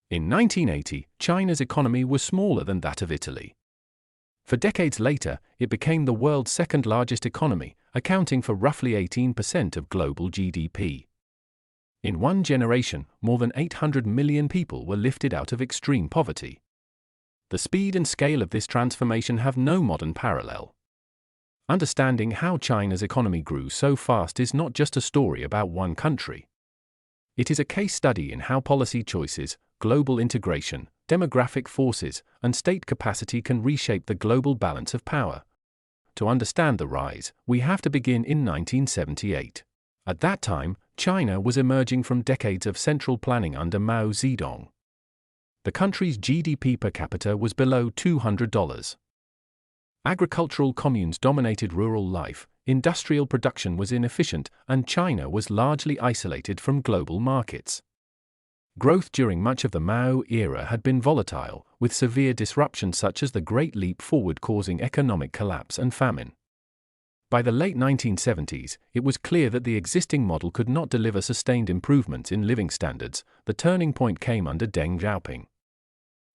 In 1980, China's economy was smaller than that of Italy. For decades later, it became the world's second-largest economy, accounting for roughly 18% of global GDP. In one generation, more than 800 million people were lifted out of extreme poverty. The speed and scale of this transformation have no modern parallel. Understanding how China's economy grew so fast is not just a story about one country. It is a case study in how policy choices, global integration, demographic forces, and state capacity can reshape the global balance of power. To understand the rise, we have to begin in 1978. At that time, China was emerging from decades of central planning under Mao Zedong. The country's GDP per capita was below $200. Agricultural communes dominated rural life, industrial production was inefficient, and China was largely isolated from global markets. Growth during much of the Mao era had been volatile, with severe disruptions such as the Great Leap Forward causing economic collapse and famine. By the late 1970s, it was clear that the existing model could not deliver sustained improvements in living standards. The turning point came under Deng Xiaoping.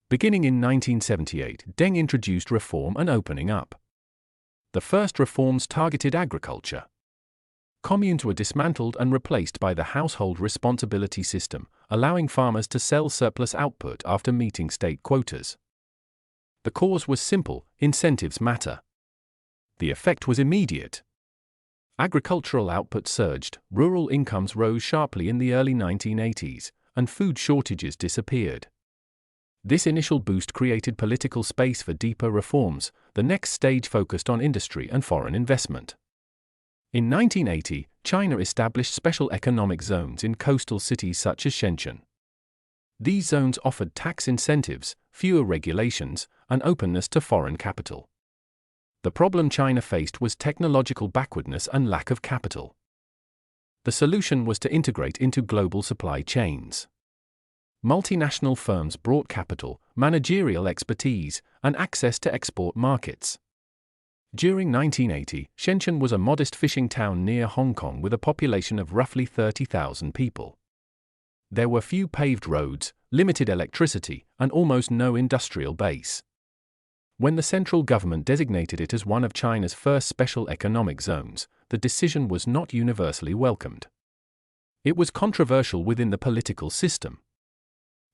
Beginning in 1978, Deng introduced reform and opening up. The first reforms targeted agriculture. Communes were dismantled and replaced by the household responsibility system, allowing farmers to sell surplus output after meeting state quotas. The cause was simple: incentives matter. The effect was immediate. Agricultural output surged, rural incomes rose sharply in the early 1980s, and food shortages disappeared. This initial boost created political space for deeper reforms. The next stage focused on industry and foreign investment. In 1980, China established special economic zones in coastal cities such as Shenzhen. These zones offered tax incentives, fewer regulations, and openness to foreign capital. The problem China faced was technological backwardness and lack of capital. The solution was to integrate into global supply chains. Multinational firms brought capital, managerial expertise, and access to export markets. During 1980, Shenzhen was a modest fishing town near Hong Kong with a population of roughly 30,000 people. There were few paved roads, limited electricity, and almost no industrial base. When the central government designated it as one of China's first special economic zones, the decision was not universally welcomed. It was controversial within the political system.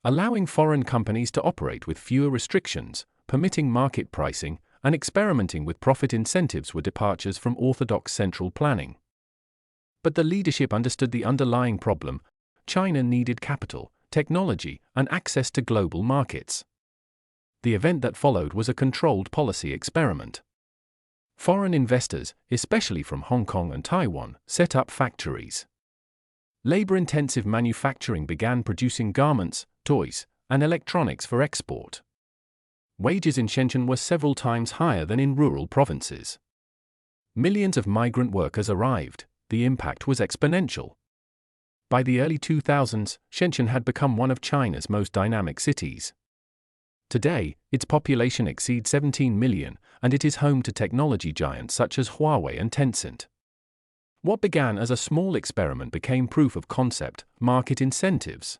Allowing foreign companies to operate with fewer restrictions, permitting market pricing, and experimenting with profit incentives were departures from orthodox central planning. But the leadership understood the underlying problem: China needed capital, technology, and access to global markets. The event that followed was a controlled policy experiment. Foreign investors, especially from Hong Kong and Taiwan, set up factories. Labor-intensive manufacturing began producing garments, toys, and electronics for export. Wages in Shenzhen were several times higher than in rural provinces. Millions of migrant workers arrived. The impact was exponential. By the early 2000s, Shenzhen had become one of China's most dynamic cities. Today, its population exceeds 17 million, and it is home to technology giants such as Huawei and Tencent. What began as a small experiment became proof of concept. Market incentives,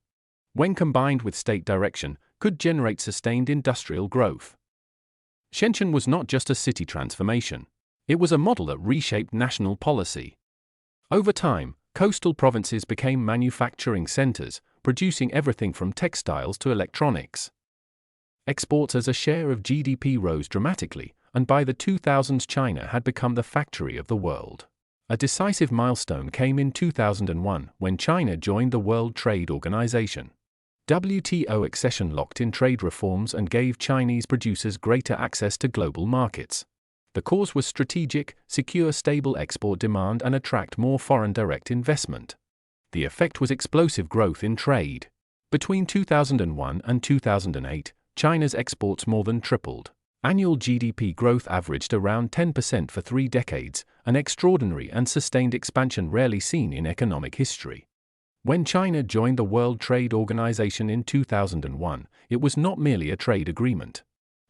when combined with state direction, could generate sustained industrial growth. Shenzhen was not just a city transformation. It was a model that reshaped national policy. Over time, coastal provinces became manufacturing centers, producing everything from textiles to electronics. Exports as a share of GDP rose dramatically, and by the 2000s China had become the factory of the world. A decisive milestone came in 2001 when China joined the World Trade Organization. WTO accession locked in trade reforms and gave Chinese producers greater access to global markets. The cause was strategic: secure stable export demand and attract more foreign direct investment. The effect was explosive growth in trade. Between 2001 and 2008, China's exports more than tripled. Annual GDP growth averaged around 10% for 3 decades, an extraordinary and sustained expansion rarely seen in economic history. When China joined the World Trade Organization in 2001, it was not merely a trade agreement.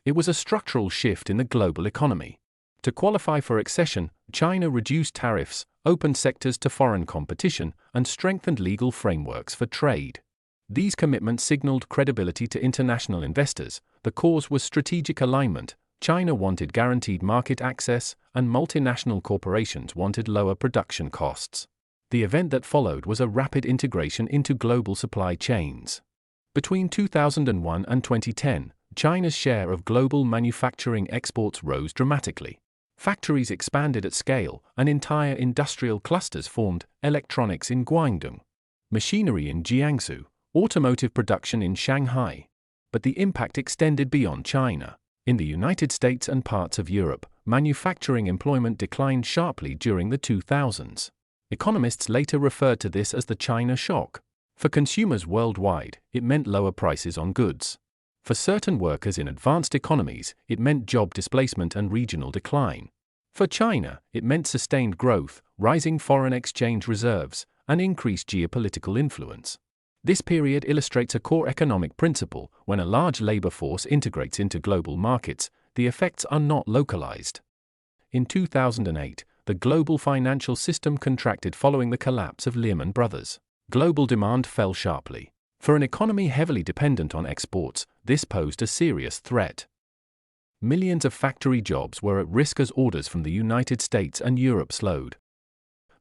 It was a structural shift in the global economy. To qualify for accession, China reduced tariffs, opened sectors to foreign competition, and strengthened legal frameworks for trade. These commitments signaled credibility to international investors. The cause was strategic alignment. China wanted guaranteed market access, and multinational corporations wanted lower production costs. The event that followed was a rapid integration into global supply chains. Between 2001 and 2010, China's share of global manufacturing exports rose dramatically. Factories expanded at scale, and entire industrial clusters formed: electronics in Guangdong, machinery in Jiangsu, automotive production in Shanghai. But the impact extended beyond China. In the United States and parts of Europe, manufacturing employment declined sharply during the 2000s. Economists later referred to this as the China shock. For consumers worldwide, it meant lower prices on goods. For certain workers in advanced economies, it meant job displacement and regional decline. For China, it meant sustained growth, rising foreign exchange reserves, and increased geopolitical influence. This period illustrates a core economic principle: when a large labor force integrates into global markets, the effects are not localized. In 2008, the global financial system contracted following the collapse of Lehman Brothers. Global demand fell sharply. For an economy heavily dependent on exports, this posed a serious threat. Millions of factory jobs were at risk as orders from the United States and Europe slowed.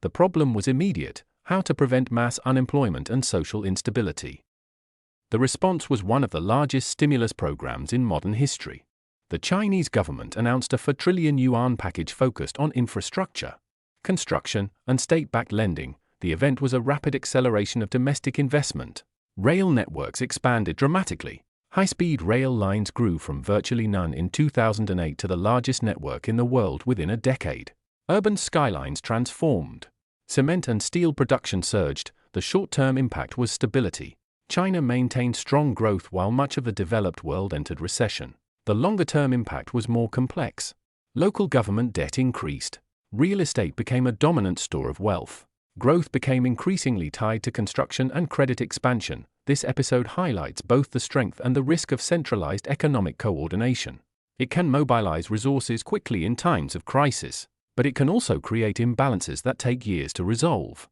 The problem was immediate: how to prevent mass unemployment and social instability. The response was one of the largest stimulus programs in modern history. The Chinese government announced a Trillion-Yuan package focused on infrastructure, construction, and state-backed lending. The event was a rapid acceleration of domestic investment. Rail networks expanded dramatically. High-speed rail lines grew from virtually none in 2008 to the largest network in the world within a decade. Urban skylines transformed. Cement and steel production surged. The short-term impact was stability. China maintained strong growth while much of the developed world entered recession. The longer-term impact was more complex. Local government debt increased. Real estate became a dominant store of wealth. Growth became increasingly tied to construction and credit expansion. This episode highlights both the strength and the risk of centralized economic coordination. It can mobilize resources quickly in times of crisis, but it can also create imbalances that take years to resolve.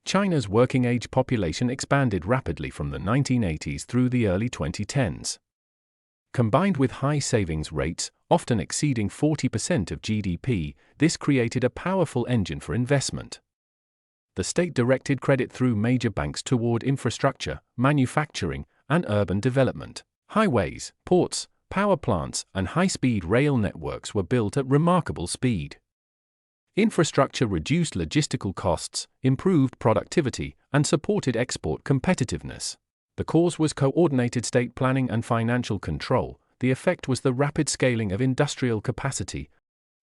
China's working-age population expanded rapidly from the 1980s through the early 2010s. Combined with high savings rates, often exceeding 40% of GDP, this created a powerful engine for investment. The state directed credit through major banks toward infrastructure, manufacturing, and urban development. Highways, ports, power plants, and high-speed rail networks were built at remarkable speed. Infrastructure reduced logistical costs, improved productivity, and supported export competitiveness. The cause was coordinated state planning and financial control. The effect was the rapid scaling of industrial capacity.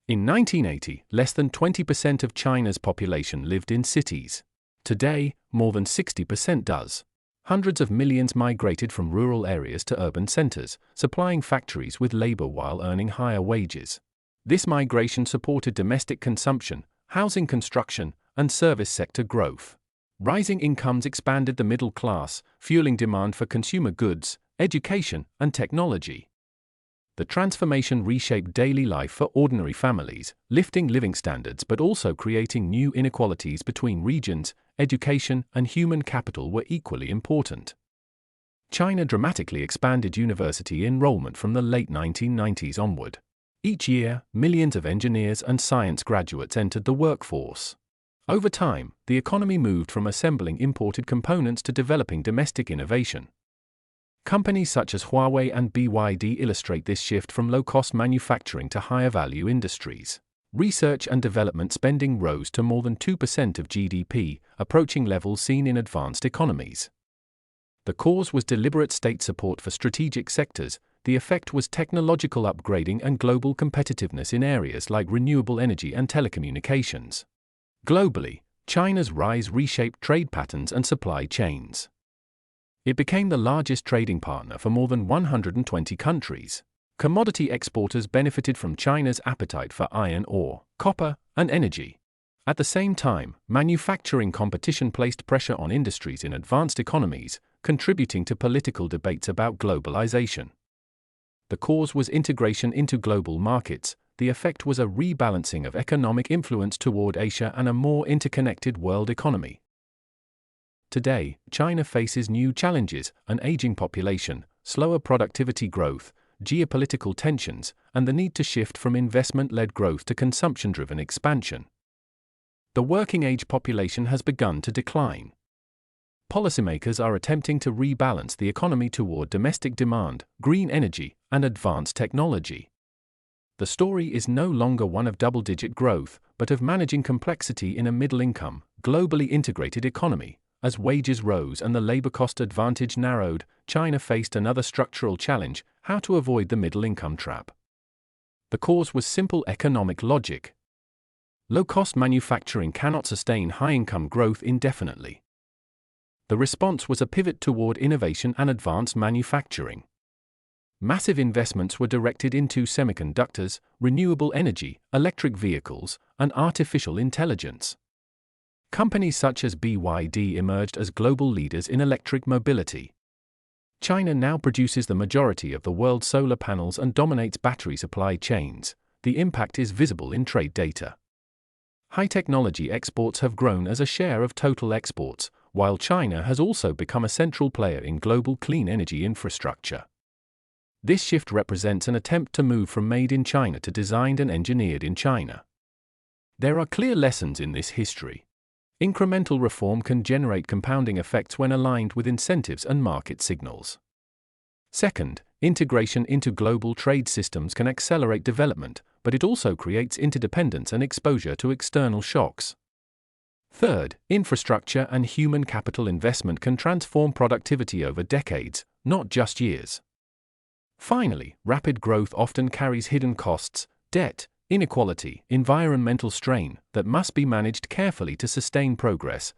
In 1980, less than 20% of China's population lived in cities. Today, more than 60% does. Hundreds of millions migrated from rural areas to urban centers, supplying factories with labor while earning higher wages. This migration supported domestic consumption, housing construction, and service sector growth. Rising incomes expanded the middle class, fueling demand for consumer goods, education, and technology. The transformation reshaped daily life for ordinary families, lifting living standards but also creating new inequalities between regions. Education and human capital were equally important. China dramatically expanded university enrollment from the late 1990s onward. Each year, millions of engineers and science graduates entered the workforce. Over time, the economy moved from assembling imported components to developing domestic innovation. Companies such as Huawei and BYD illustrate this shift from low-cost manufacturing to higher-value industries. Research and development spending rose to more than 2% of GDP, approaching levels seen in advanced economies. The cause was deliberate state support for strategic sectors. The effect was technological upgrading and global competitiveness in areas like renewable energy and telecommunications. Globally, China's rise reshaped trade patterns and supply chains. It became the largest trading partner for more than 120 countries. Commodity exporters benefited from China's appetite for iron ore, copper, and energy. At the same time, manufacturing competition placed pressure on industries in advanced economies, contributing to political debates about globalization. The cause was integration into global markets. The effect was a rebalancing of economic influence toward Asia and a more interconnected world economy. Today, China faces new challenges: an aging population, slower productivity growth, geopolitical tensions, and the need to shift from investment-led growth to consumption-driven expansion. The working-age population has begun to decline. Policymakers are attempting to rebalance the economy toward domestic demand, green energy, and advanced technology. The story is no longer one of double-digit growth, but of managing complexity in a middle-income, globally integrated economy. As wages rose and the labor cost advantage narrowed, China faced another structural challenge: how to avoid the middle-income trap. The cause was simple economic logic. Low-cost manufacturing cannot sustain high-income growth indefinitely. The response was a pivot toward innovation and advanced manufacturing. Massive investments were directed into semiconductors, renewable energy, electric vehicles, and artificial intelligence. Companies such as BYD emerged as global leaders in electric mobility. China now produces the majority of the world's solar panels and dominates battery supply chains. The impact is visible in trade data. High-technology exports have grown as a share of total exports, while China has also become a central player in global clean energy infrastructure. This shift represents an attempt to move from made in China to designed and engineered in China. There are clear lessons in this history. Incremental reform can generate compounding effects when aligned with incentives and market signals. Second, integration into global trade systems can accelerate development, but it also creates interdependence and exposure to external shocks. Third, infrastructure and human capital investment can transform productivity over decades, not just years. Finally, rapid growth often carries hidden costs: debt, inequality, environmental strain, that must be managed carefully to sustain progress.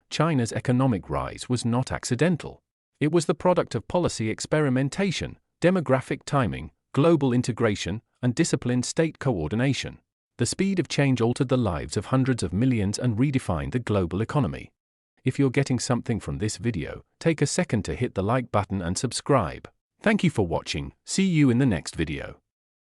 China's economic rise was not accidental. It was the product of policy experimentation, demographic timing, global integration, and disciplined state coordination. The speed of change altered the lives of hundreds of millions and redefined the global economy. If you're getting something from this video, take a second to hit the like button and subscribe. Thank you for watching. See you in the next video.